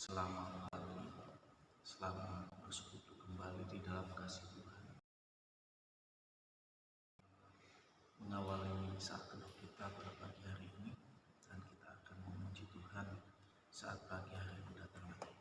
Selamat pagi, selamat bersekutu kembali di dalam kasih Tuhan. Mengawali saat teduh kita pada pagi hari ini, dan kita akan memuji Tuhan saat pagi hari mendatang nanti.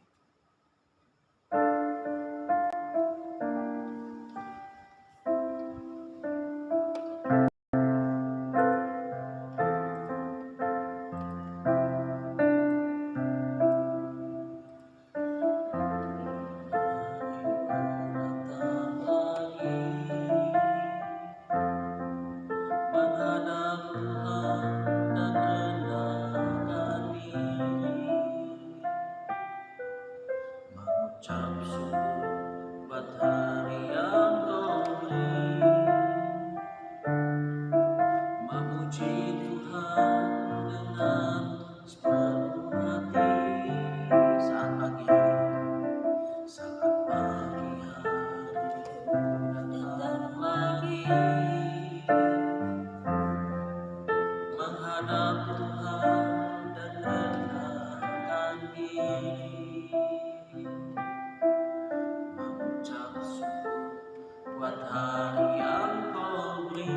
Mengucap syukur buat hari yang Kau beri, memuji Tuhan dengan sepenuh hati saat pagi hari datang lagi, menghadap Tuhan dan rendahkan diri, mengucap syukur buat hari yang Kau beri,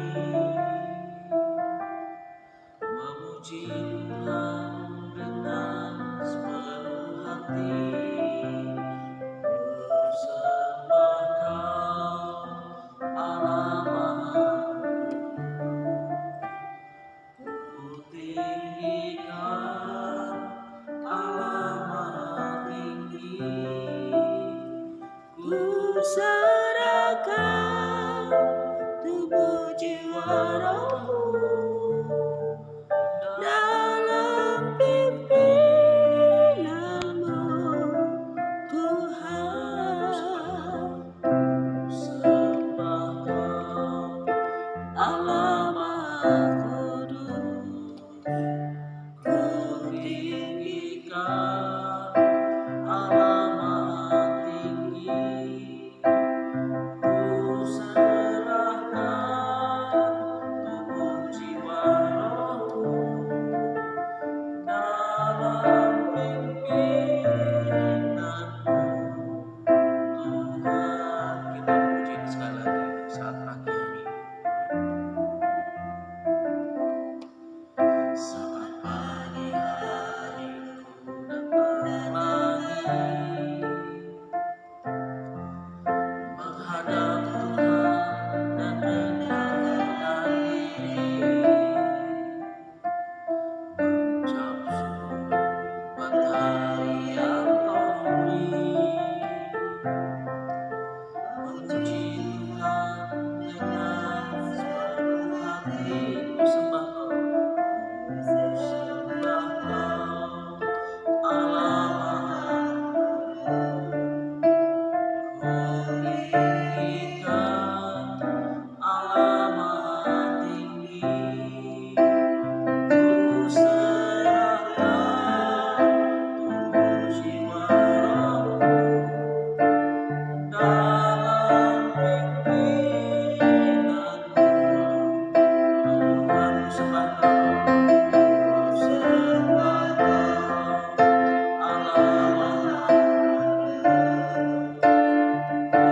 memuji Tuhan dengan sepenuh hati, bersembah Kau Allah Maha, ku tinggikan Allah Maha tinggi, ku serahkan tubuh jiwa rohku dalam pimpinanmu Tuhan. Sembah Kau Allah Maha Kudus, ku tinggikan Allah Maha tinggi, ku serahkan tubuh jiwa rohku dalam pimpinanmu Tuhan. Kita puji sekali lagi saat pagi hari. Saat pagi hariku datang lagi, menghadap Tuhan dan rendahkan diri, mengucap syukur buat hari yang Kau beri, memuji Tuhan dengan sepenuh hati. Ku sembah Kau, ku sembah Kau Allah Maha, ku tinggikan Allah Maha tinggi, ku serahkan tubuh jiwa rohku dalam pimpinanmu Tuhan. Ku sembah Kau, ku sembah Kau Allah Maha, ku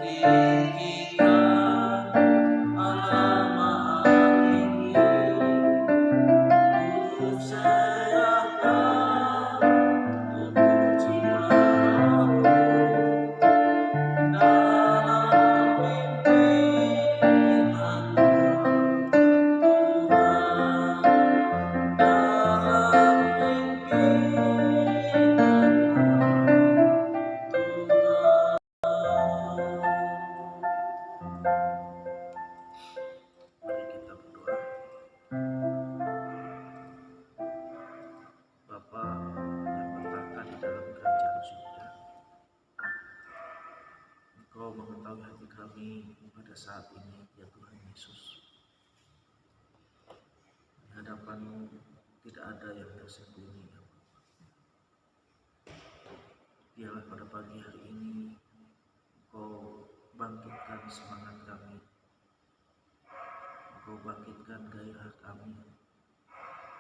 tinggikan Allah Maha tinggi, ku serahkan tubuh jiwa rohku dalam pimpinanmu Tuhan, dalam pimpinanmu Tuhan. Mari kita berdoa. Bapa yang bertata di dalam kerajaan surga, Engkau mengetahui hati kami pada saat ini, ya Tuhan Yesus. Di hadapan-Mu tidak ada yang tersembunyi, ya Bapa. Biarlah pada pagi hari ini Engkau bangkitkan semangat kami, Engkau bangkitkan gairah kami,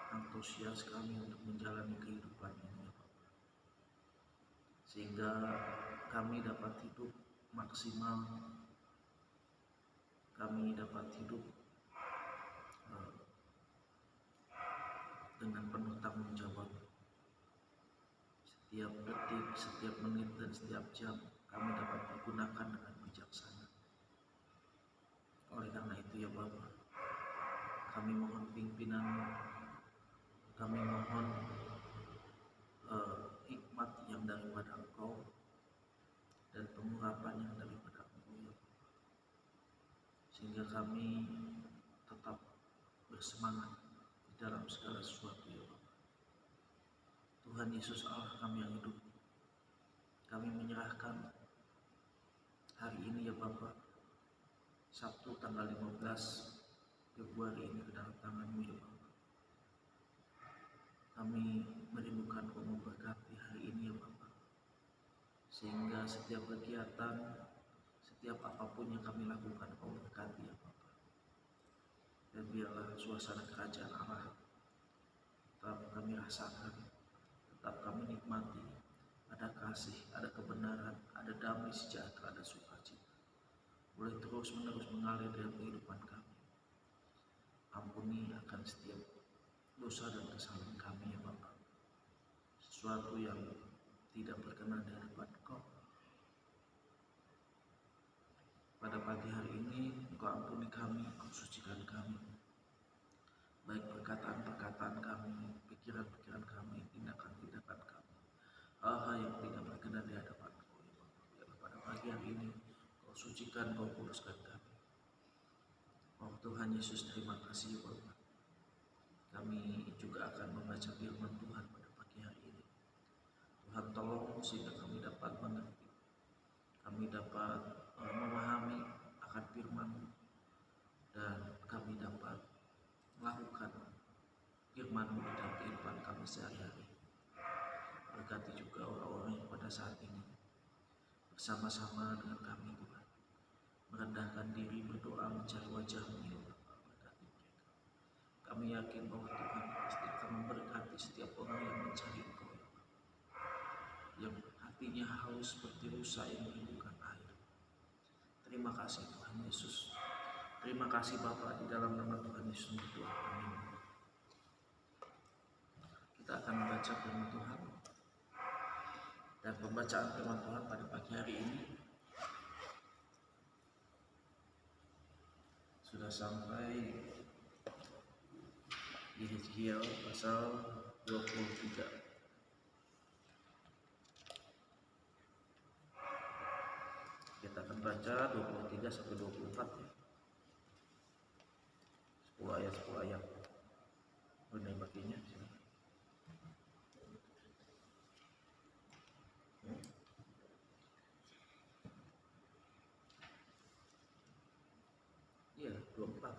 antusias kami untuk menjalani kehidupan ini, ya Bapa. sehingga kami dapat hidup maksimal, kami dapat hidup dengan penuh tanggung jawab. Setiap detik, setiap menit, dan setiap jam kami dapat digunakan dengan bijaksana. Oleh karena itu ya Bapa, kami mohon pimpinan, kami mohon hikmat yang daripada Engkau dan pengurapan yang daripada Engkau ya Bapa, sehingga kami tetap bersemangat di dalam segala sesuatu ya Bapa. Tuhan Yesus Allah kami yang hidup, kami menyerahkan hari ini ya Bapa, Sabtu tanggal 15 Februari ini ke dalam tangan-Mu ya Bapa. Kami merindukan Kau memberkati hari ini ya Bapa, sehingga setiap kegiatan, setiap apapun yang kami lakukan Kau berkati ya Bapa. Dan biarlah suasana kerajaan Allah tetap kami rasakan, tetap kami nikmati. Ada kasih, ada kebenaran, ada damai sejahtera, ada sukacita, boleh terus menerus mengalir dalam kehidupan kami. Ampuni akan setiap dosa dan kesalahan kami ya Bapa, sesuatu yang tidak berkenan di hadapan Kau. Pada pagi hari ini Engkau ampuni kami, Engkau sucikan kami, baik perkataan-perkataan kami, pikiran-pikiran kami, tindakan-tindakan kami, hal-hal yang tidak berkenan di hadapan Kau ya Bapa. Biarlah pada pagi hari ini Kau sucikan, Kau kuduskan kami. Oh Tuhan Yesus, terima kasih ya Bapa. Kami juga akan membaca firman Tuhan pada pagi hari ini. Tuhan tolong sehingga kami dapat mengerti, kami dapat memahami akan firman, dan kami dapat melakukan firman-Mu di dalam kehidupan kami sehari-hari. Berkati juga orang-orang yang pada saat ini bersama-sama dengan kami Tuhan, merendahkan diri, berdoa, mencari wajah-Mu ya Bapa. Berkati mereka. Kami yakin bahwa Tuhan pasti akan memberkati setiap orang yang mencari Engkau ya Bapa, yang hatinya haus seperti rusa yang merindukan air. Terima kasih Tuhan Yesus. Terima kasih Bapa, di dalam nama Tuhan Yesus berdoa. Amin. Kita akan membaca firman Tuhan, dan pembacaan firman Tuhan pada pagi hari ini sudah sampai di Hizkiel pasal 23. Kita akan baca 23 sampai 24 ya. 10 ayat. Benar baginya. Iya, 24.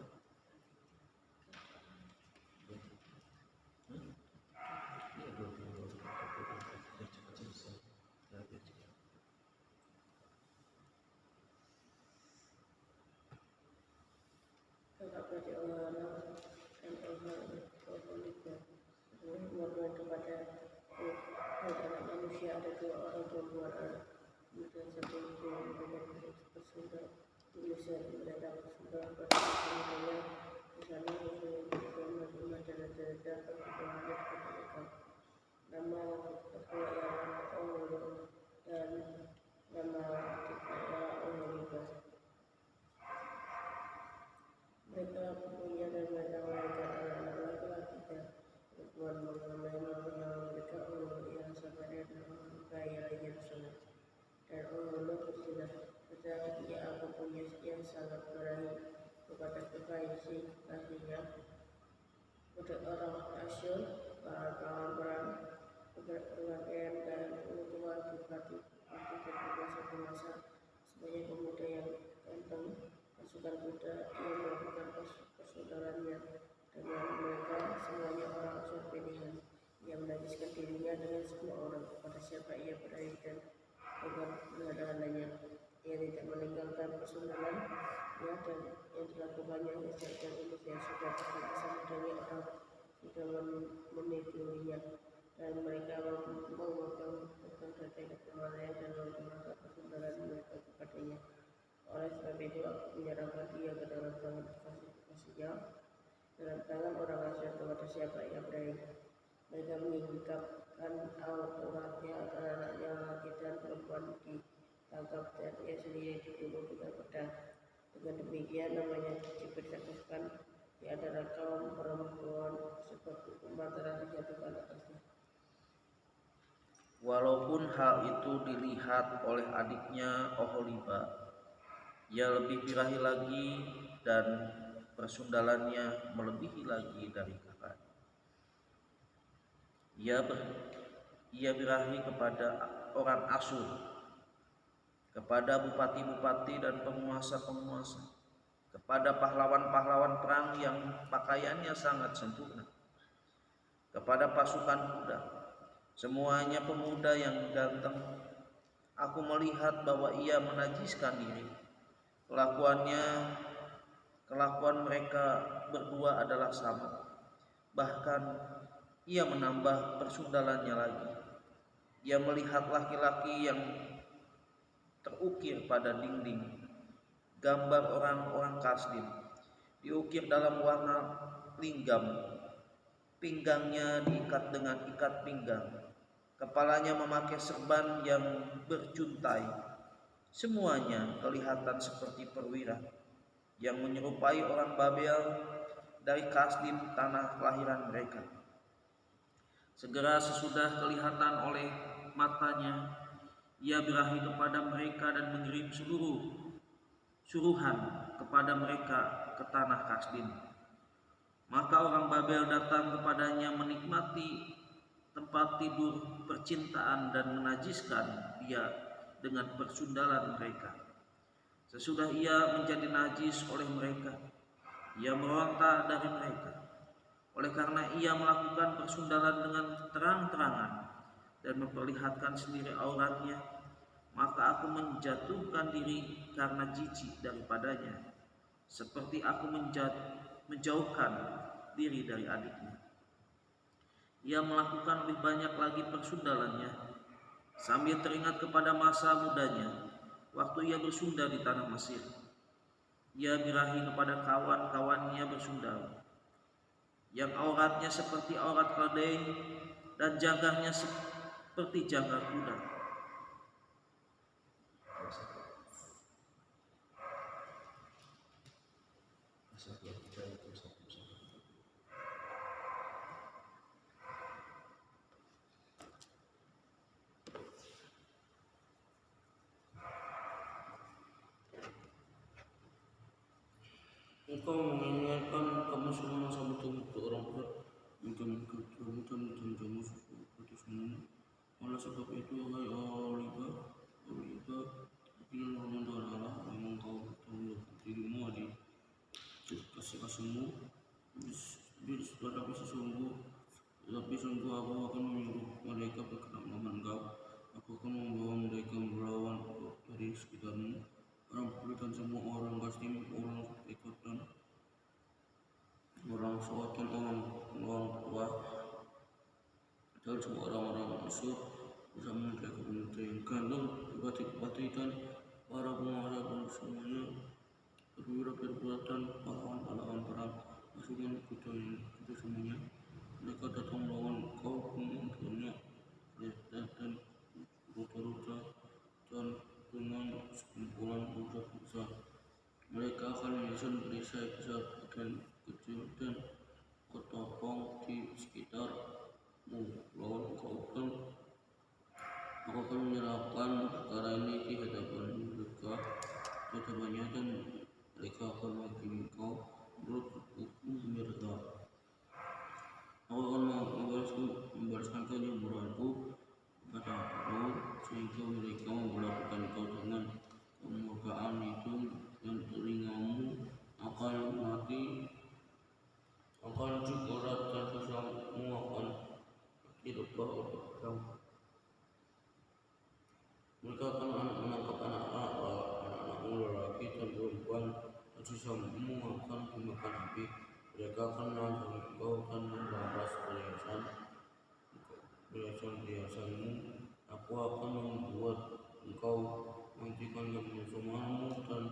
Iya, 24. kepada orang dan orang Katoliknya, mohon kepada anak manusia ada 2 orang perempuan anak muda satu itu dengan bersaudara di Mesir mendadak sebelah pada semuanya di sana Rasulullah rumah dan datang kepada mereka nama kedua ialah Allah dan nama ketiga ialah Allah. Mereka punya dan mereka anak laki-laki dan perempuan mengenai nama mereka Allah yang sabarnya dan orang kaya Yerusalem. Dan Allah bersilah, tetapi ia aku punya yang sangat berakhir kepada kekasih kasihnya, kepada orang Asyur, para kawan perang, kepada dan kebutuhan bupati dan penguasa sebanyak pemuda yang ganteng, pasukan kuda yang melakukan persaudaranya dengan mereka semuanya orang Asyur pilihan. Ia menajiskan dirinya dengan semua orang kepada siapa ia berakhir dan dengan penghadapannya. Ia tidak meninggalkan persaudaraan ya, dan yang dilakukannya Israel ini saya sudah bersama-samanya orang sudah menipuinya. dan mereka memegang rantai kemarahan dan memaksa kesudahan mereka kepadanya. Oleh sebab itu aku menyerahkan dia ke dalam tangan kekasih-kekasihnya, dalam tangan orang Asyur kepada siapa ia berani. Mereka menginginkan auratnya anak-anaknya laki dan perempuan ditangkap dan ia sendiri dibunuh dengan pedang. Dengan demikian namanya dipersatukan di antara kaum perempuan sebab hukuman telah dijatuhkan atasnya. Walaupun hal itu dilihat oleh adiknya Oholiba, ia lebih birahi lagi dan persundalannya melebihi lagi dari kakaknya. Ia birahi kepada orang Asyur, kepada bupati-bupati dan penguasa-penguasa, kepada pahlawan-pahlawan perang yang pakaiannya sangat sempurna, kepada pasukan kuda, semuanya pemuda yang ganteng. Aku melihat bahwa ia menajiskan diri. Kelakuan mereka berdua adalah sama. Bahkan ia menambah persundalannya lagi. Ia melihat laki-laki yang terukir pada dinding, gambar orang-orang Kasdim, diukir dalam warna linggam, pinggangnya diikat dengan ikat pinggang, kepalanya memakai serban yang berjuntai. Semuanya kelihatan seperti perwira yang menyerupai orang Babel dari Kasdim, tanah kelahiran mereka. Segera sesudah kelihatan oleh matanya, ia birahi kepada mereka dan mengirim suruhan kepada mereka ke tanah Kasdim. Maka orang Babel datang kepadanya menikmati tempat tidur percintaan dan menajiskan dia dengan persundalan mereka. Sesudah ia menjadi najis oleh mereka, ia meronta dari mereka. Oleh karena ia melakukan persundalan dengan terang-terangan dan memperlihatkan sendiri auratnya, maka aku menjatuhkan diri karena jijik daripadanya, seperti aku menjauhkan diri dari adiknya. Ia melakukan lebih banyak lagi persundalannya, sambil teringat kepada masa mudanya, waktu ia bersundal di tanah Mesir. Ia birahi kepada kawan-kawannya bersundal, yang auratnya seperti aurat keledai dan jangkarnya seperti jangkar kuda. Engkau mengingatkan kamu semua masa betul-betul orang berat, menjamin jamu susu itu semua. Oleh sebab itu, hai Oholiba, bikin orang dengan Allah, memang kau bertanggung dirimu di kasih-kasihmu. Tetapi sungguh aku akan menyuruh mereka berkenaan nama engkau. Aku akan membawa mereka melawan dari sekitarmu, orang Puri dan semua orang Kasdim, orang Ekot dan orang Sawat dan orang tua dan semua orang-orang Asyur bersama mereka pemuda yang ganteng, bupati-bupati dan para penguasa dan semuanya perwira dan pahlawan-pahlawan perang pasukan kuda itu semuanya. Mereka datang melawan kau membantunya dan ruta-ruta dan dengan sekumpulan bangsa-bangsa. Mereka akan menyusun perisai besar dan kecil dan ketopong di sekitarmu lawan kau, dan aku akan menyerahkan perkara ini di hadapannya dan mereka akan menghakimi kau menurut hukum mereka. Aku akan membalaskan kejahatan kepadamu sehingga mereka memperlakukan kau dengan kemurkaan itu, dan telingamu akan mati, akan cikurat dan susahmu akan dirubah oleh pedang. Mereka akan menangkap anak-anakmu lelaki dan perempuan, dan susahmu akan dimakan api. Mereka akan menangkap engkau dan merampas perhiasan. balasanmu, aku akan membuat engkau menghentikan kemusuhanmu dan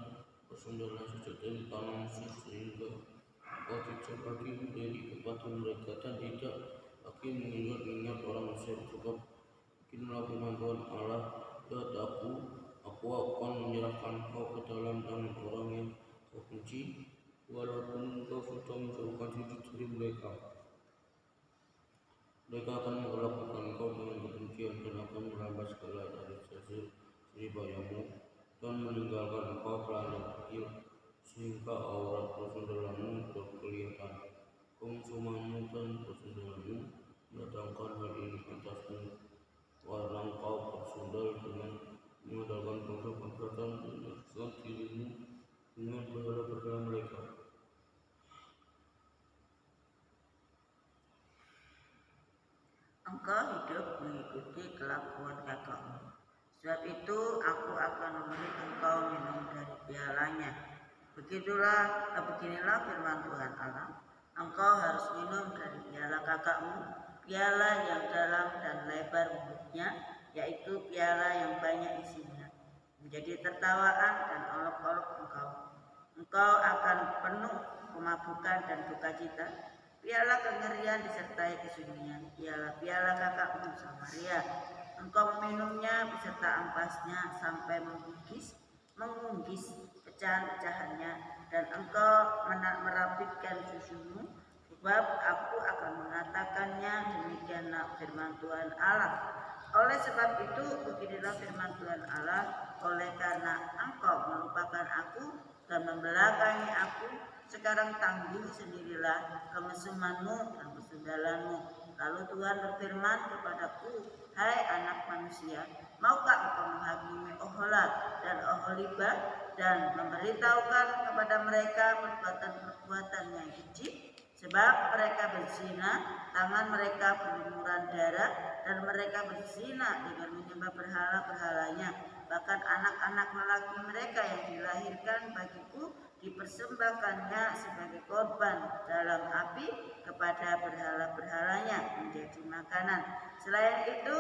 bersandarlah sejak dari tanah Mesir sehingga engkau tidak lagi menjadi kepada mereka dan tidak lagi mengingat-ingat orang Mesir. Sebab beginilah firman Tuhan Allah, lihat aku akan menyerahkan kau ke dalam tangan orang yang kau benci, walaupun engkau sudah menjauhkan diri dari mereka. Mereka akan memperlakukan engkau dengan kebencian dan akan merampas segala dari hasil jeribayamu dan meninggalkan engkau telanjang kecil sehingga aurat persendalanmu berkelihatan. Kemusuhanmu dan persendalanmu mendatangkan hal ini atasmu karena engkau bersandal dengan mengandalkan bangsa-bangsa dan menyaksikan dirimu dengan berhala-berhala mereka. Engkau hidup mengikuti kelakuan kakakmu. Sebab itu aku akan memberi engkau minum dari pialanya. Beginilah firman Tuhan Allah. Engkau harus minum dari piala kakakmu, piala yang dalam dan lebar mulutnya, yaitu piala yang banyak isinya, menjadi tertawaan dan olok-olok engkau. Engkau akan penuh kemabukan dan duka-cita. Piala kengerian disertai kesunyian, ialah piala kakakmu Samaria. Engkau meminumnya beserta ampasnya sampai mengunggis pecahan-pecahannya, dan engkau merapitkan susumu. Sebab aku akan mengatakannya, demikianlah firman Tuhan Allah. Oleh sebab itu, beginilah firman Tuhan Allah, oleh karena engkau melupakan aku dan membelakangi aku, sekarang tanggung sendirilah kemesumanmu dan kesundalanmu. Lalu Tuhan berfirman kepadaku, hai anak manusia, maukah engkau menghakimi Oholat dan Oholibah dan memberitahukan kepada mereka perbuatan-perbuatan yang keji? Sebab mereka berzina, tangan mereka berlumuran darah, dan mereka berzina dengan menyembah berhala-berhalanya. Bahkan anak-anak lelaki mereka yang dilahirkan bagiku dipersembahkannya sebagai korban dalam api kepada berhala-berhalanya menjadi makanan. Selain itu,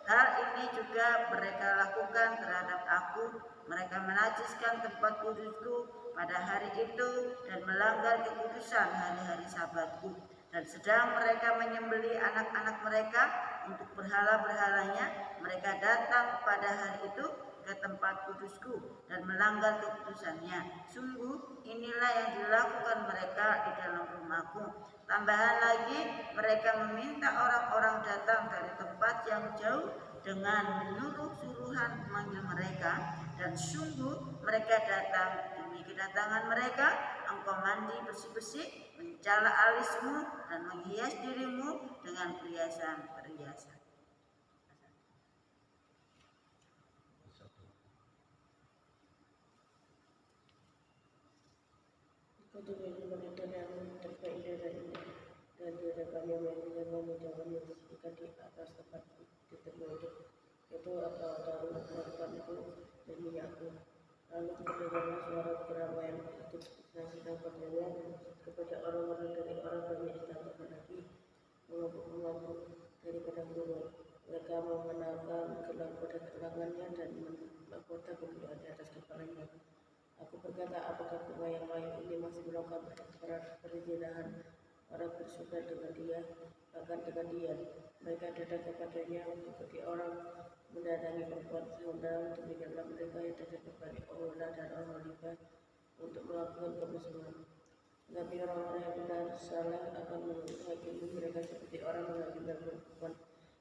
hal ini juga mereka lakukan terhadap aku. Mereka menajiskan tempat kudusku pada hari itu dan melanggar kekudusan hari-hari Sabatku. Dan sedang mereka menyembelih anak-anak mereka untuk berhala-berhalanya, mereka datang pada hari itu ke tempat kudusku dan melanggar kekudusannya. Sungguh inilah yang dilakukan mereka di dalam rumahku. Tambahan lagi, mereka meminta orang-orang datang dari tempat yang jauh dengan menyuruh suruhan memanggil mereka, dan sungguh mereka datang. Demi kedatangan mereka, engkau mandi bersih-bersih, mencala alismu dan menghias dirimu dengan perhiasan-perhiasan. Kau mereka yang terbaik dari dan diadakan yang jangan membersihkan di atas tempat itu. Itu apa taruh harapan itu dan minyakku. Lalu mendengarlah suara keramaian itu sedang berdengar kepada orang-orang dari orang banyak ditangkapkan lagi mengamuk-mengamuk daripada gunung. Mereka mengenakan gelang pada tangannya dan mahkota kemuliaan di atas kepalanya. Aku berkata, apakah pengayang-layang ini masih melakukan perzinahan? Orang bersuka dengan dia, bahkan dengan dia. Mereka datang kepadanya untuk mengikuti orang mendatangi perempuan sehundang. Demikianlah mereka yang datang kepada Oholah dan Oholibah untuk melakukan kemesuhan. Tetapi orang-orang yang benar salah akan menghakimi mereka seperti orang menghakimi perempuan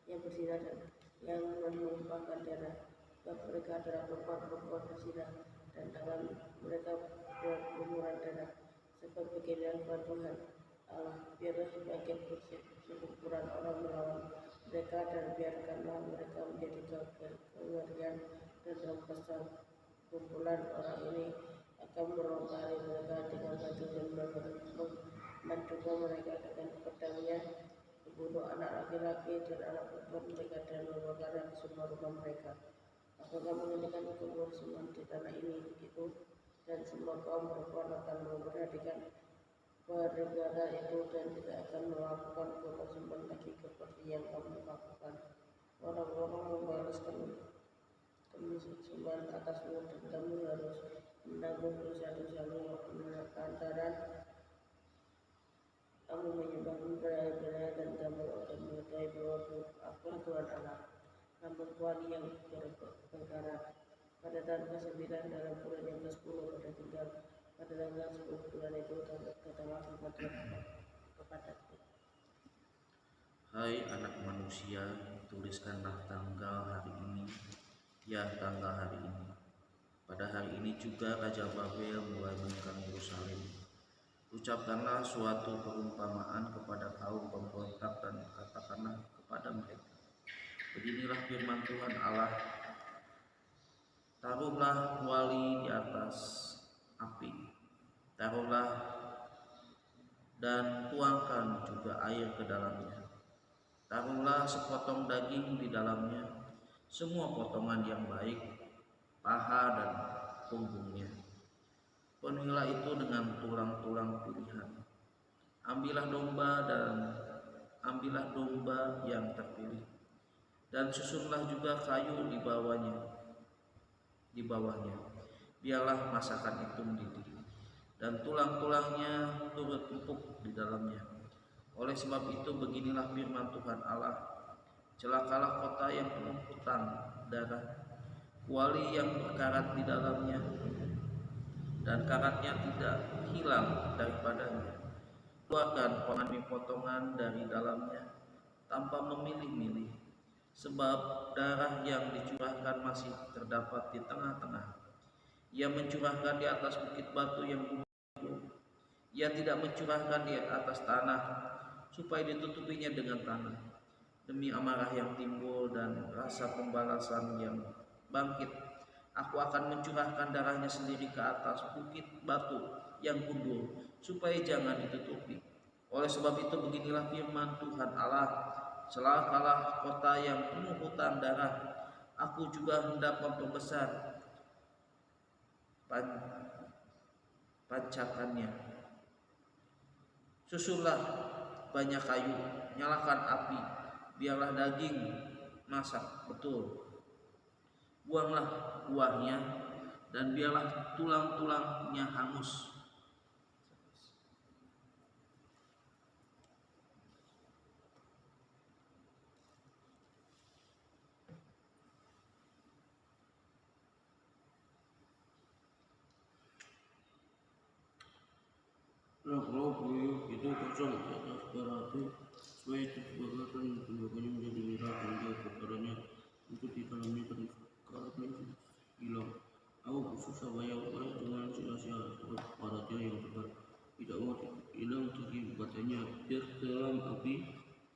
yang berzina dan yang menumpahkan darah. Sebab mereka adalah perempuan berzina dan tangan mereka berlumuran darah. Sebab beginilah firman Tuhan Allah, biarlah sebagian perkumpulan orang melawan mereka dan biarkanlah mereka menjadi kengerian dan rampasan. Kumpulan orang ini akan melongkari mereka dengan batu dan menduga mereka dengan pedangnya, membunuh anak laki-laki dan anak perempuan mereka dan membakar semua rumah mereka. Apakah menghentikan kemusuhan di tanah ini itu, dan semua kaum perempuan akan memperhatikan negara itu dan tidak akan melakukan kemusuhan lagi seperti yang kamu lakukan. orang-orang membalaskan kemiskinan atasmu, dan kamu harus menanggung dosa-dosamu lantaran kamu menyembah berhala dan kamu akan mengetahui bahwa akulah Tuhan Allah. Namun wali yang berperkara pada tanggal 9 dalam bulan yang ke-10 pada tanggal 10 bulan itu katalah kepadaku, Hai anak manusia, tuliskanlah tanggal hari ini, ya tanggal hari ini. Pada hari ini juga Raja Babel mulai menyerang Yerusalem. Ucapkanlah suatu perumpamaan kepada kaum pemberontak dan katakanlah kepada mereka, beginilah firman Tuhan Allah, taruhlah wali di atas api, taruhlah dan tuangkan juga air ke dalamnya. Taruhlah sepotong daging di dalamnya, semua potongan yang baik, paha dan punggungnya. Penuhilah itu dengan tulang-tulang pilihan. Ambillah domba yang terpilih, dan susunlah juga kayu di bawahnya. Biarlah masakan itu mendidih, dan tulang-tulangnya turut empuk di dalamnya. Oleh sebab itu beginilah firman Tuhan Allah, celakalah kota yang penuh hutang darah, wali yang berkarat di dalamnya, dan karatnya tidak hilang daripadanya. Keluarkan potongan dari dalamnya tanpa memilih-milih, sebab darah yang dicurahkan masih terdapat di tengah-tengah. Ia mencurahkan di atas bukit batu yang gundul. Ia tidak mencurahkan di atas tanah, supaya ditutupinya dengan tanah. Demi amarah yang timbul dan rasa pembalasan yang bangkit, aku akan mencurahkan darahnya sendiri ke atas bukit batu yang gundul, supaya jangan ditutupi. Oleh sebab itu beginilah firman Tuhan Allah, celakalah kota yang penuh hutang darah, aku juga hendak memperbesar pancakannya. Susunlah banyak kayu, nyalakan api, biarlah daging masak betul. Buanglah buahnya, dan biarlah tulang-tulangnya hangus. Kalau beliau itu kosong di atas batu, supaya itu dibakar dan tembakanya menjadi merah, dan dia kebarannya untuk di dalamnya karatnya hilang. Aku bersusah banyak dengan sia-sia sebab karatnya yang tebal tidak mau hilang dari katanya, biar dalam api.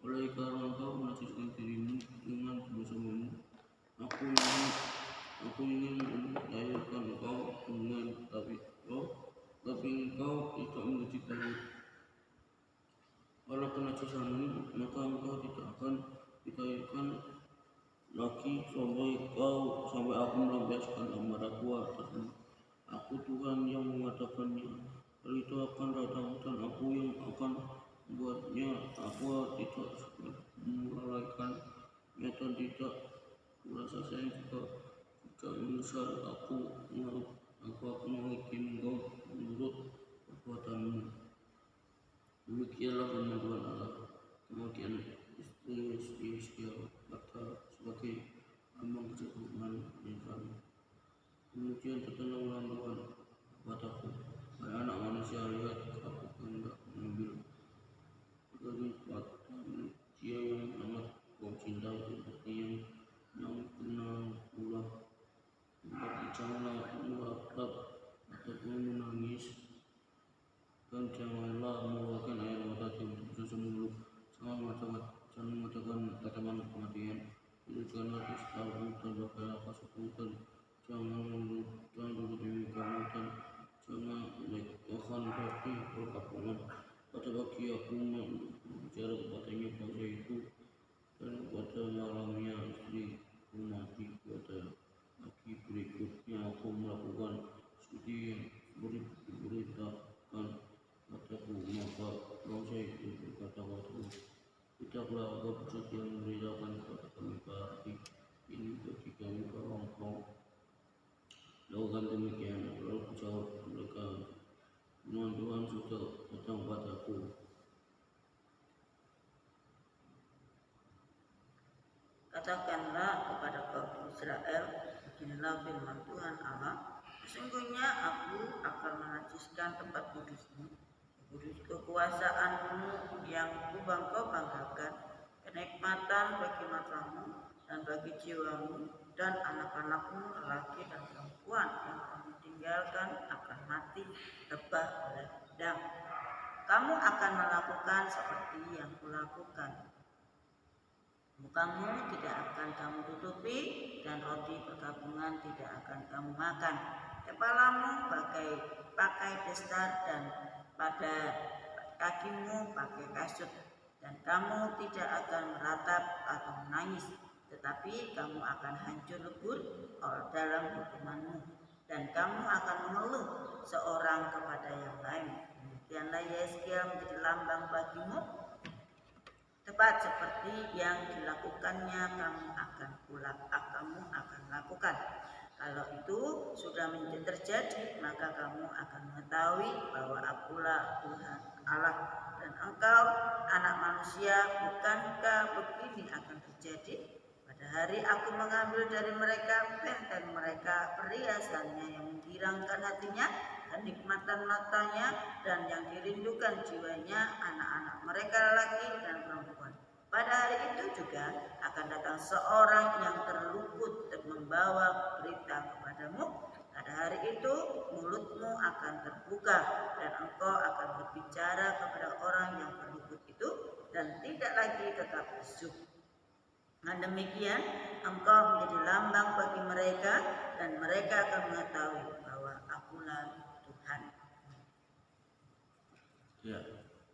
Oleh karena engkau menasihkan dirimu dengan dosamu, aku ingin melahirkan engkau dengan tapi engkau tidak mengerti baik. Oleh kenajisanmu, maka engkau tidak akan dilahirkan lagi sampai aku melampiaskan amarahku atasmu. Aku Tuhan yang mengadakannya. Hal itu akan datang, dan aku yang akan membuatnya. Aku tidak melalaikannya dan tidak merasa sayang juga tidak menyesal. Aku akan menghakimi engkau menurut perbuatanmu. Demikianlah firman Tuhan Allah. Kemudian istri Yesaya berkata sebagai ambang keturunan Efraim. Kemudian terdengarlah Tuhan kepadaku, hai anak manusia, lihat aku hendak mengambil dari kekuatan dia yang sangat kau cintai, seperti yang kenal pula. Maka janganlah meratap ataupun menangis, dan janganlah mengeluarkan air mata untuk dosa-dosamu. Jangan mengatakan kata-kata kematian. Tunjukkanlah dustamu dan berkatalah kasihmu, dan jangan tutupi kamu, dan jangan menaikkan hati perkabungan. Pada pagi aku berbicara kepadanya bangsa itu, dan pada malamnya istriku mati. Pada pagi berikutnya aku melakukan seperti yang diberitakan padaku. Maka bangsa itu berkata padaku, tidaklah engkau yang memberitakan kepada kami lakukan demikian. Lalu jawab mereka, firman Tuhan sudah datang padaku. Katakanlah kepada kaum Israel, beginilah firman Tuhan Allah, sesungguhnya aku akan menajiskan tempat kudusmu, kekuasaanmu yang kau banggakan, kenikmatan bagi matamu dan bagi jiwamu, dan anak-anakmu lelaki dan perempuan yang kamu tinggalkan akan mati lebah oleh pedang. Kamu akan melakukan seperti yang kulakukan. Mukamu tidak akan kamu tutupi, dan roti perkabungan tidak akan kamu makan. Kepalamu pakai destar, dan pada kakimu pakai kasut, dan kamu tidak akan meratap atau menangis, tetapi kamu akan hancur lebur dalam hukumanmu, dan kamu akan mengeluh seorang kepada yang lain. Demikianlah Yeskiel menjadi lambang bagimu, tepat seperti yang dilakukannya kamu akan lakukan. Kalau itu sudah terjadi, maka kamu akan mengetahui bahwa akulah Tuhan Allah. Dan engkau, anak manusia, bukankah begini akan terjadi? Pada hari aku mengambil dari mereka benteng mereka, perhiasannya yang menggirangkan hatinya, kenikmatan matanya, dan yang dirindukan jiwanya, anak-anak mereka lelaki dan perempuan. Pada hari itu juga akan datang seorang yang terluput dan membawa berita kepadamu. Pada hari itu mulutmu akan terbuka, dan engkau akan berbicara kepada orang yang terluput itu, dan tidak lagi tetap bisu. Dengan demikian engkau menjadi lambang bagi mereka, dan mereka akan mengetahui bahwa akulah Tuhan. Ya,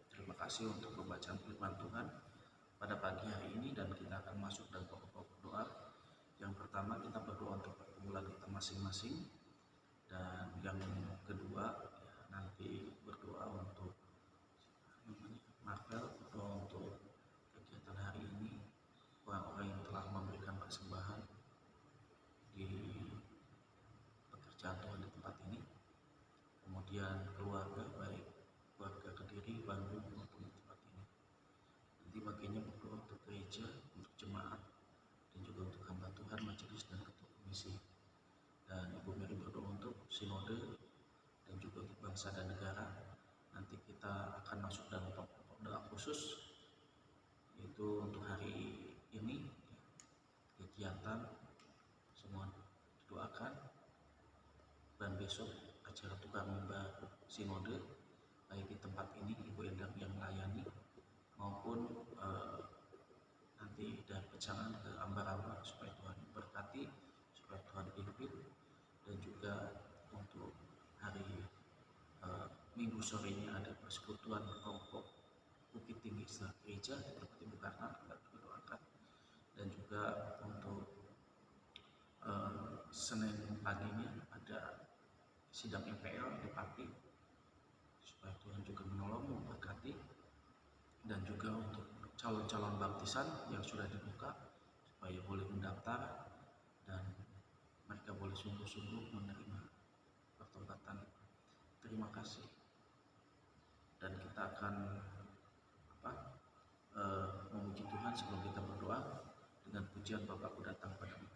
terima kasih untuk pembacaan firman Tuhan pada pagi hari ini, dan kita akan masuk dalam pokok doa. Yang pertama, kita berdoa untuk pergumulan kita masing-masing, dan yang kedua nanti berdoa untuk Marvel, berdoa untuk kegiatan hari ini, orang-orang yang telah memberikan persembahan di pekerjaan Tuhan di tempat ini, kemudian keluarga, baik keluarga Kediri, Bandung maupun di tempat ini. Nanti bagiannya berdoa untuk gereja, untuk jemaat, dan juga untuk hamba Tuhan, majelis, dan ketua komisi. Dan Ibu Mary berdoa untuk sinode dan juga untuk bangsa dan negara. Nanti kita akan masuk dalam pokok doa khusus, yaitu untuk hari ini kegiatan semua didoakan, dan besok acara tukar mimbar sinode, baik di tempat ini Ibu Endang yang melayani, maupun nanti dari pecahan ke Ambarawa, supaya Tuhan berkati, supaya Tuhan pimpin. Dan juga untuk hari Minggu sorenya ada persekutuan kelompok Bukit Tinggi Islam Gereja di tempat Ibu Karna, kita doakan. Dan juga untuk Senin paginya ada sidang MPL di Pati, supaya Tuhan juga menolong, memberkati. Dan juga untuk calon-calon baptisan yang sudah dibuka, supaya boleh mendaftar dan mereka boleh sungguh-sungguh menerima pertobatan. Terima kasih. Dan kita akan memuji Tuhan sebelum kita berdoa dengan pujian Bapakku datang padamu.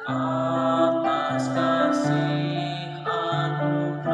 Atas kasih anugerah-Mu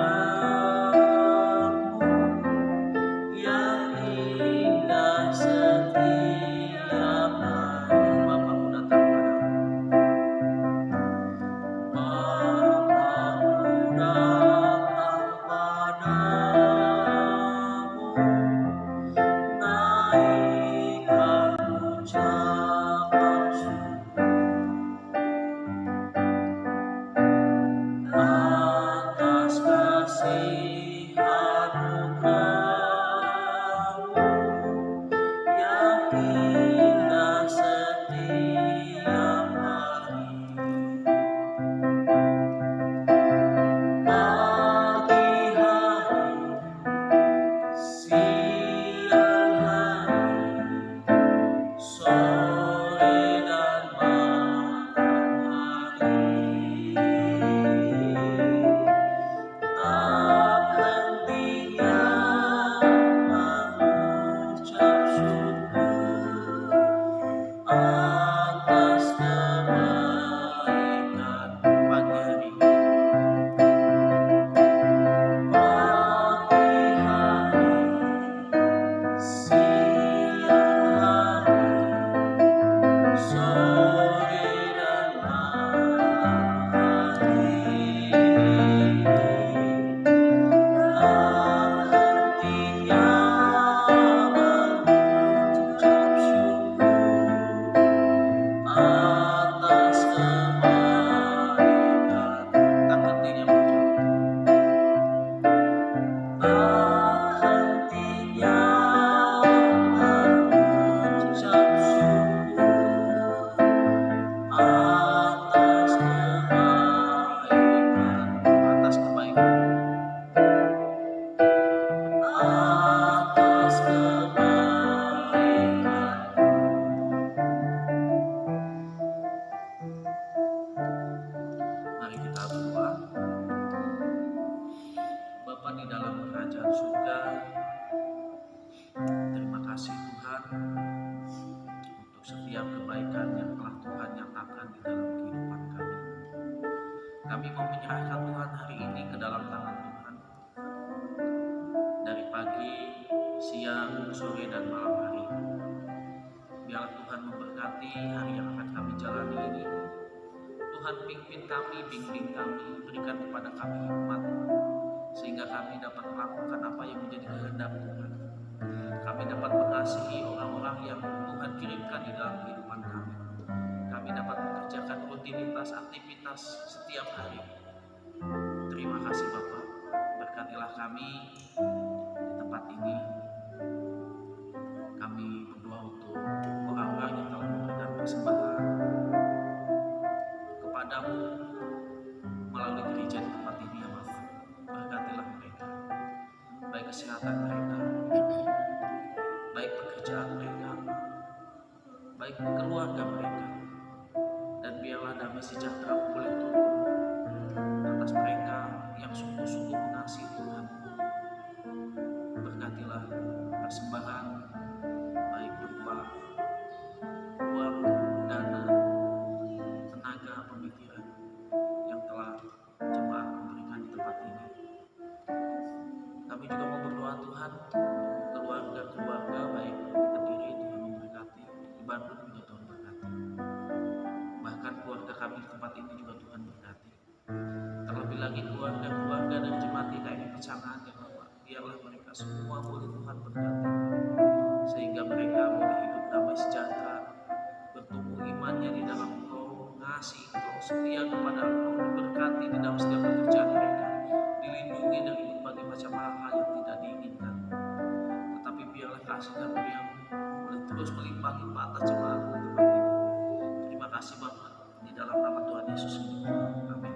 hari yang akan kami jalani ini, Tuhan pimpin kami, bimbing kami, berikan kepada kami hikmat, sehingga kami dapat melakukan apa yang menjadi kehendak Tuhan. Kami dapat mengasihi orang-orang yang Tuhan kirimkan di dalam kehidupan kami. Kami dapat mengerjakan rutinitas aktivitas setiap hari. Terima kasih Bapak, berkatilah kami di tempat ini. Kami berdoa untuk orang-orang yang telah memberikan persembahan kepadamu melalui gereja di tempat ini ya Bapak. Berkatilah mereka, baik kesehatan mereka, baik pekerjaan mereka, baik keluarga mereka, dan biarlah damai sejahtera boleh turun atas mereka yang sungguh-sungguh mengasihi Tuhan. Berkatilah persembahan baik berupa uang, dana, tenaga, pemikiran yang telah jemaat memberikan di tempat ini. Kami juga mau berdoa Tuhan untuk keluarga-keluarga baik di Kediri, Tuhan memberkati, di Bandung juga Tuhan berkati. Bahkan keluarga kami di tempat ini juga Tuhan berkati. Terlebih lagi keluarga-keluarga dan jemaat GKI Pecangan ya Bapak, biarlah mereka semua boleh Tuhan berkati, sehingga mereka boleh hidup damai sejahtera, bertumbuh imannya di dalam Engkau, mengasihi Engkau, setia kepada Engkau, diberkati di dalam setiap pekerjaan mereka, dilindungi dari berbagai macam hal-hal yang tidak diinginkan. Tetapi biarlah kasih karunia-Mu boleh terus melimpah-limpah atas jemaat di tempat ini. Terima kasih Bapak, di dalam nama Tuhan Yesus ini. Amin.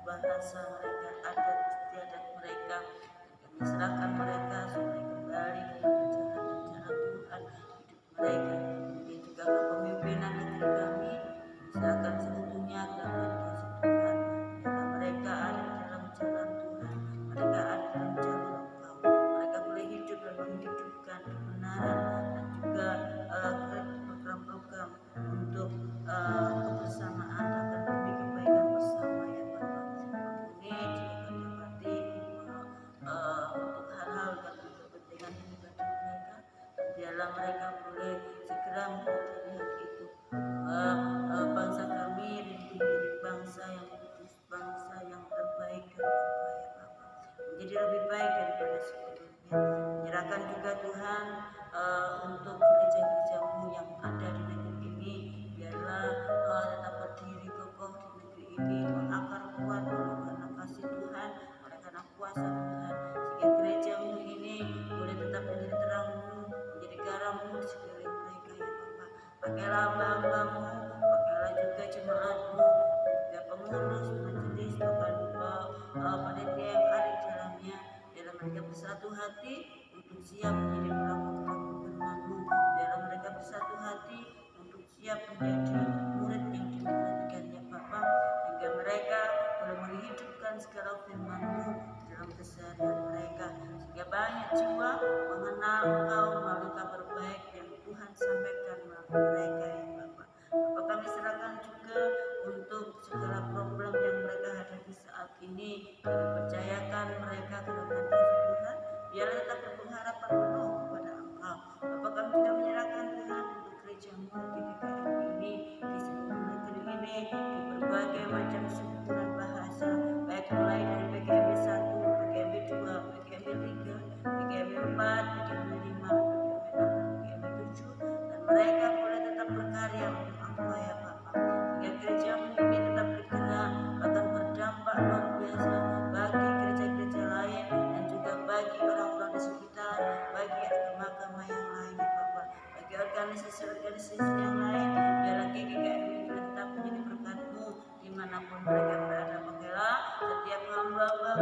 bahasa mereka, adat istiadat mereka. Kami serahkan mereka supaya kembali kepada jalan Tuhan hidup mereka. Demikian juga kepemimpinan negeri kami, serahkan seutuhnya ke dalam kasih Tuhan. Karena mereka ada di dalam jalan Tuhan, mereka ada dalam jalan Engkau. Mereka boleh hidup dan menghidupkan kebenaran dan juga program-program untuk kebersamaan akan demi kebaikan bersama ya Bapak. Ampuni juga dapati untuk hal-hal dan kepentingan ibadah mereka, biarlah mereka boleh segera menyadari hal itu, bahwa bangsa kami rindu menjadi bangsa yang kudus, bangsa yang terbaik dan terbaik Bapak, menjadi lebih baik daripada sebelumnya. Menyerahkan juga Tuhan untuk gereja-gereja-Mu yang ada di negeri ini, biarlah tetap berdiri kokoh di negeri ini, mengakar kuat karena kasih Tuhan, oleh karena kuasa Tuhan, sehingga gereja-Mu ini boleh tetap menjadi terang-Mu, menjadi garam-Mu di sekeliling mereka ya Bapak. Pakailah hamba-Mu, hati untuk siap menjadi pelaku-pelaku firman-Mu. Biarlah mereka bersatu hati untuk siap menjadi murid yang dimuridkan ya Bapa, sehingga mereka boleh menghidupkan segala firman-Mu dalam keseharian mereka, sehingga banyak jiwa mengenal Engkau melalui kabar baik yang Tuhan sampaikan melalui mereka ya Bapa. Bapa, kami serahkan juga untuk segala problem yang mereka hadapi saat ini. Kami percayakan mereka ke dalam kasih Tuhan, biarlah tetap berpengharapan penuh kepada Engkau. Bapa, kami juga menyerahkan Tuhan untuk gereja-Mu di GKM ini, di seluruh negeri ini, di berbagai macam suku dan bahasa, baik mulai dari PKMB 1, PKMB 2, PKMB 3, PKMB 4, PKMB 5, PKMB 6, PKMB 7, dan mereka boleh tetap berkarya untuk Engkau ya Bapa, hingga gereja-Mu ini tetap bergerak, bahkan berdampak luar biasa bagi gereja-gereja lain dan juga bagi orang-orang di sekitar, bagi agama-agama yang lain ya Bapa, bagi organisasi-organisasi yang lain. Biarlah GKM ini tetap menjadi berkat-Mu dimanapun mereka berada. Pakailah setiap hamba-Mu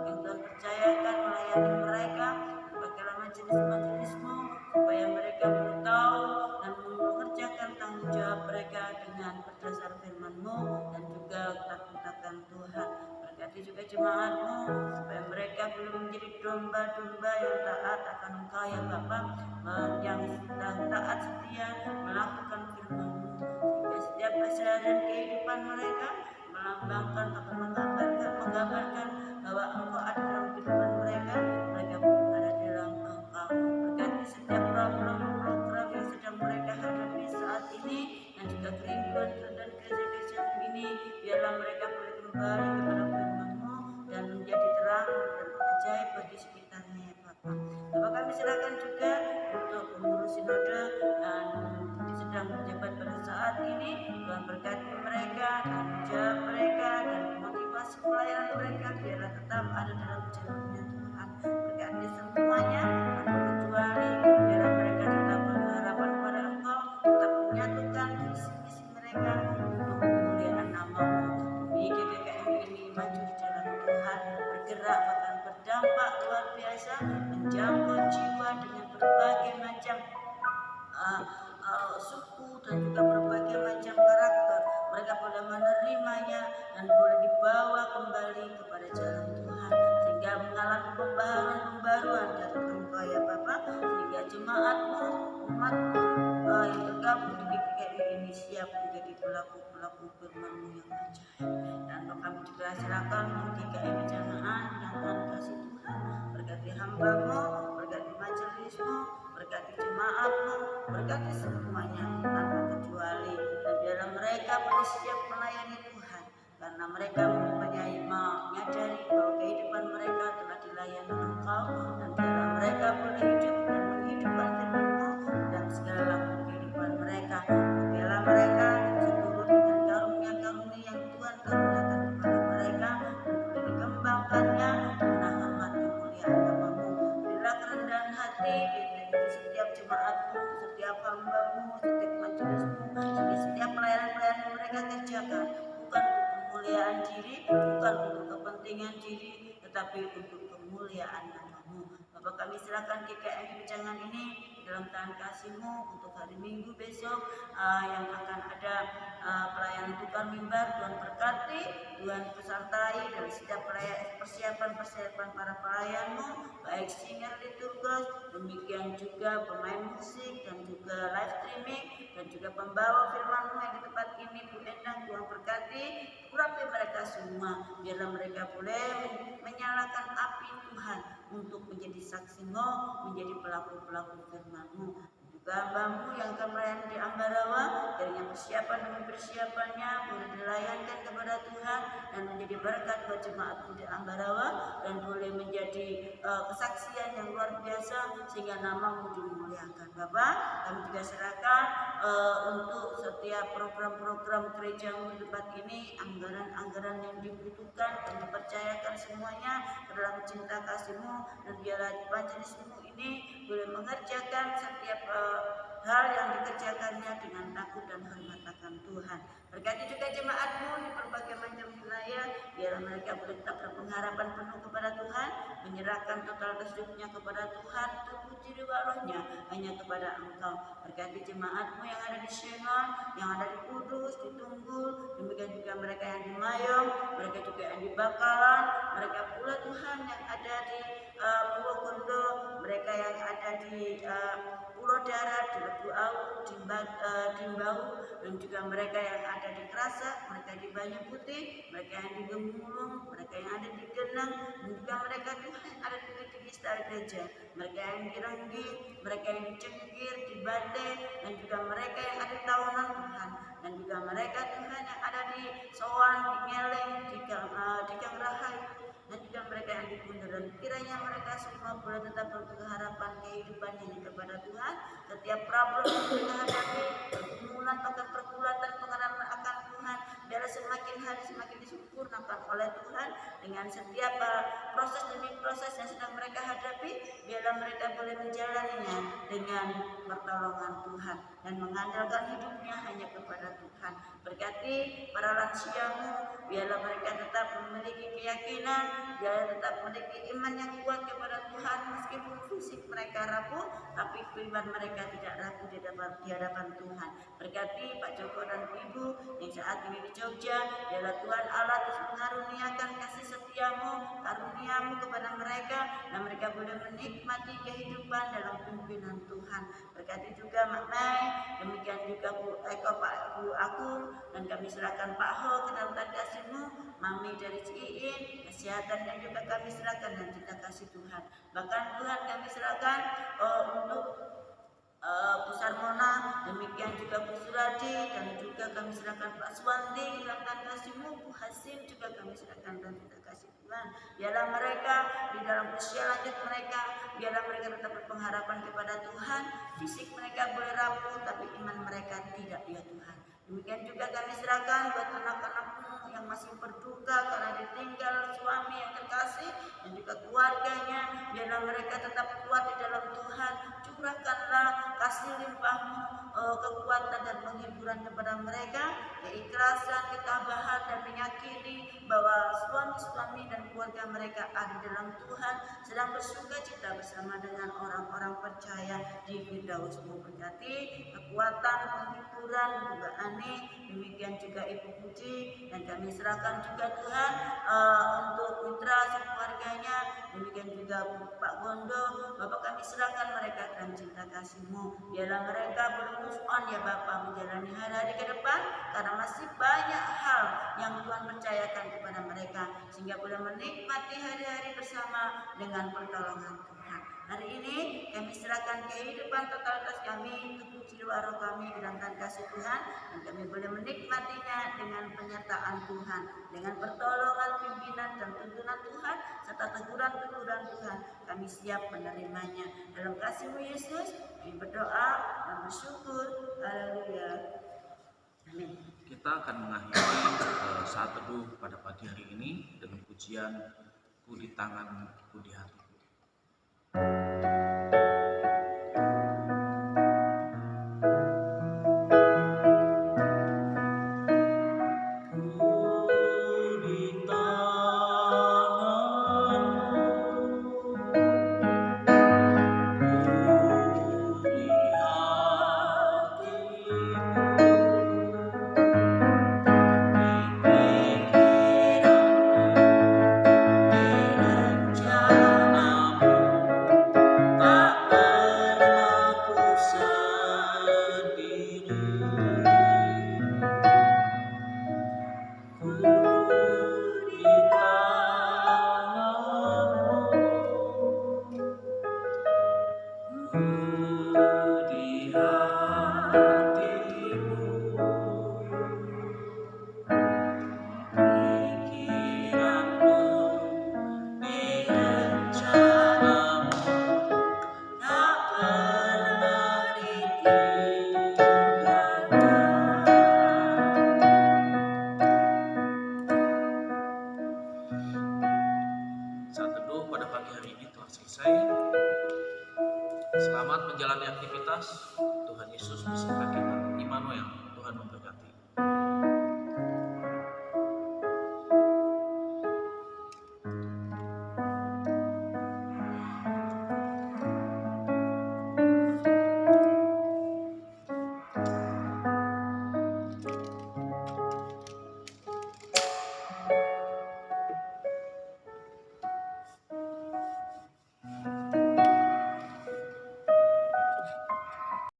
yang Tuhan percayakan melayani mereka, pakailah majelis-majelis-Mu supaya mereka boleh tahu dan mengerjakan tanggung jawab mereka dengan berdasar firman-Mu dan juga takut-akan Tuhan. Berkati juga jemaat-Mu supaya mereka belum menjadi domba-domba yang taat akan Engkau ya Bapa, yang taat setia melakukan firman-Mu, sehingga setiap keseharian kehidupan mereka melambangkan atau menggambarkan bahwa Engkau ada dalam kehidupan mereka, mereka pun ada dalam Engkau. Berkati setiap program yang sedang mereka hadapi saat ini dan juga kerinduan dan gereja-gereja ini, biarlah mereka boleh kembali kepada firman-Mu dan menjadi terang dan ajaib bagi sekitarnya ya Bapa. Bapa, kami serahkan juga untuk pengurus sinode dan sedang menjabat pada saat ini. Tuhan berkati mereka, tanggung jawab mereka, dan motivasi pelayanan mereka biarlah tetap ada dalam jalannya Tuhan. Berkati semuanya tanpa kecuali, biarlah mereka tetap berharapan pada Engkau, tetap menyatukan visi-misi mereka untuk kemuliaan nama-Mu. Demi GKM ini maju di jalan Tuhan, bergerak bahkan berdampak luar biasa, menjangkau jiwa dengan berbagai macam suku dan juga berbagai macam karakter. Mereka boleh menerimanya dan boleh dibawa kembali kepada jalan Tuhan, sehingga mengalami pembaharuan dari Engkau ya Bapa, sehingga jemaat-Mu, umat-Mu yang tergabung di GKM ini siap menjadi pelaku-pelaku firman-Mu yang ajaib. Dan kami juga serahkan GKM Jangan yang Tuhan kasih Tuhan, berkati hamba-Mu, berkati majelis-Mu, berkati jemaat-Mu, berkati semuanya tanpa kecuali, dan biarlah mereka boleh siap melayani Tuhan, karena mereka menyadari bahwa kehidupan mereka telah dilayani Engkau, dan biarlah mereka boleh hidup dan menghidupkan firman-Mu dan segala laku kehidupan mereka. Biarlah mereka seturut dengan karunia-karunia yang Tuhan karuniakan kepada mereka, dan boleh dikembangkannya karena hormat kemuliaan nama-Mu. Berilah kerendahan hati di setiap jemaat-Mu, setiap hamba-Mu, setiap majelis-Mu, sehingga setiap pelayanan-pelayanan mereka kerjakan bukan untuk kemuliaan diri, bukan untuk kepentingan diri, tetapi untuk kemuliaan nama-Mu. Bapak, kami serahkan GKM Jangan ini dalam tangan kasih-Mu untuk hari Minggu besok yang akan ada pelayanan tukar mimbar. Tuhan berkati, Tuhan pesertai dari setiap persiapan para pelayan-Mu, baik singer liturgus, demikian juga pemain musik dan juga live streaming, dan juga pembawa firman-Mu yang di tempat ini, Bu Endang. Tuhan berkati, urapi mereka semua, biarlah mereka boleh menyalakan api Tuhan untuk menjadi saksi-Mu, menjadi pelaku-pelaku firman-Mu. Juga hamba-Mu yang akan melayani di Ambarawa, kiranya persiapan demi persiapannya boleh dilayankan kepada Tuhan dan menjadi berkat buat jemaat-Mu di Ambarawa, dan boleh menjadi kesaksian yang luar biasa sehingga nama-Mu dimuliakan. Bapak, kami juga serahkan untuk setiap program-program gereja-Mu di tempat ini, anggaran-anggaran yang dibutuhkan, kami percayakan semuanya ke dalam cinta kasih-Mu, dan biarlah majelis-Mu ini boleh mengerjakan setiap hal yang dikerjakannya dengan takut dan hormat akan Tuhan. Berkati juga jemaatmu di berbagai macam wilayah, biarlah mereka boleh tetap berpengharapan penuh kepada Tuhan, menyerahkan total hidupnya kepada Tuhan, terpuji riwa rohnya hanya kepada Engkau. Berkati jemaatmu yang ada di Shenon, yang ada di Kudus, di Tunggul, demikian juga mereka yang di Mayong, mereka juga yang di Bakalan, mereka pula Tuhan yang ada di Purwokerto, mereka yang ada di Pulau Darat, di Lebu Awu, di Mbau, dan juga mereka yang ada di Kerasak, mereka di Banyu Putih, mereka yang di Gemulung, mereka yang ada di Genang, dan juga mereka Tuhan yang ada di Istana Gereja, mereka yang di Renggi, mereka yang di Cengkir, di Bate, dan juga mereka yang ada di Tahunan Tuhan, dan juga mereka Tuhan yang ada di Sowan, di Ngeleng, di Gangrahai, dan juga mereka yang di Bundaran. Kiranya mereka semua boleh tetap berharapan kehidupan ini kepada Tuhan. Setiap problem yang mereka hadapi, pergumulan, bahkan pergulatan pengenalan akan Tuhan, biarlah semakin hari semakin disempurnakan oleh Tuhan dengan setiap proses demi proses yang sedang mereka hadapi. Biarlah mereka boleh menjalaninya dengan pertolongan Tuhan dan mengandalkan hidupnya hanya kepada Tuhan. Berkati para lansiamu, biarlah mereka tetap memiliki keyakinan, biarlah tetap memiliki iman yang kuat kepada Tuhan, meskipun fisik mereka rapuh, tapi iman mereka tidak rapuh di hadapan Tuhan. Berkati Pak Joko dan Ibu yang saat ini di Jogja, biarlah Tuhan Allah terus mengaruniakan kasih setiamu, karuniamu kepada mereka, dan mereka boleh menikmati kehidupan dalam pimpinan Tuhan. Berkati juga Mak Mai, demikian juga Bu Agung, dan kami serahkan Pak Ho ke dalam kasih-Mu, Mami dari Ciin, kesehatan dan juga kami serahkan dan cinta kasih Tuhan. Bahkan Tuhan kami serahkan untuk Bu Sarmona, demikian juga Bu Suradi, dan juga kami serahkan Pak Swandi dalam kasih-Mu, Bu Hasim juga kami serahkan dan cinta kasih Tuhan. Biarlah mereka di dalam usia lanjut mereka, biarlah mereka tetap berpengharapan kepada Tuhan. Fisik mereka boleh rapuh, tapi iman mereka tidak, ya Tuhan. Demikian juga kami serahkan buat anak-anakmu yang masih berduka karena ditinggal suami yang terkasih dan juga keluarganya. Biarlah mereka tetap kuat di dalam Tuhan. Curahkanlah kasih limpah-Mu, kekuatan dan penghiburan kepada mereka, keikhlasan, ketabahan, dan meyakini bahwa suami-suami dan keluarga mereka ada dalam Tuhan, sedang bersuka cita bersama dengan orang-orang percaya di Firdaus-Mu. Berkati kekuatan, penghiburan, juga Ani, demikian juga Ibu Puji, dan kami serahkan juga Tuhan untuk mitra sekeluarganya, demikian juga Pak Gondo, Bapak kami serahkan mereka dalam cinta kasih-Mu. Biarlah mereka boleh move on, ya Bapak, menjalani hari-hari ke depan, karena masih banyak hal yang Tuhan percayakan kepada mereka, sehingga boleh menikmati hari-hari bersama dengan pertolongan Tuhan. Hari ini kami serahkan kehidupan totalitas kami, tubuh jiwa roh kami dalam kasih Tuhan, dan kami boleh menikmatinya dengan penyertaan Tuhan, dengan pertolongan, pimpinan, dan tuntunan Tuhan, serta teguran-teguran Tuhan. Kami siap menerimanya. Dalam kasih-Mu Yesus, kami berdoa dan bersyukur. Haleluya. Amin. Kita akan mengakhiri saat teduh pada pagi hari ini dengan pujian Ku di Tangan, Ku di Hati. Selamat menjalani aktivitas. Tuhan Yesus Yesus beserta kita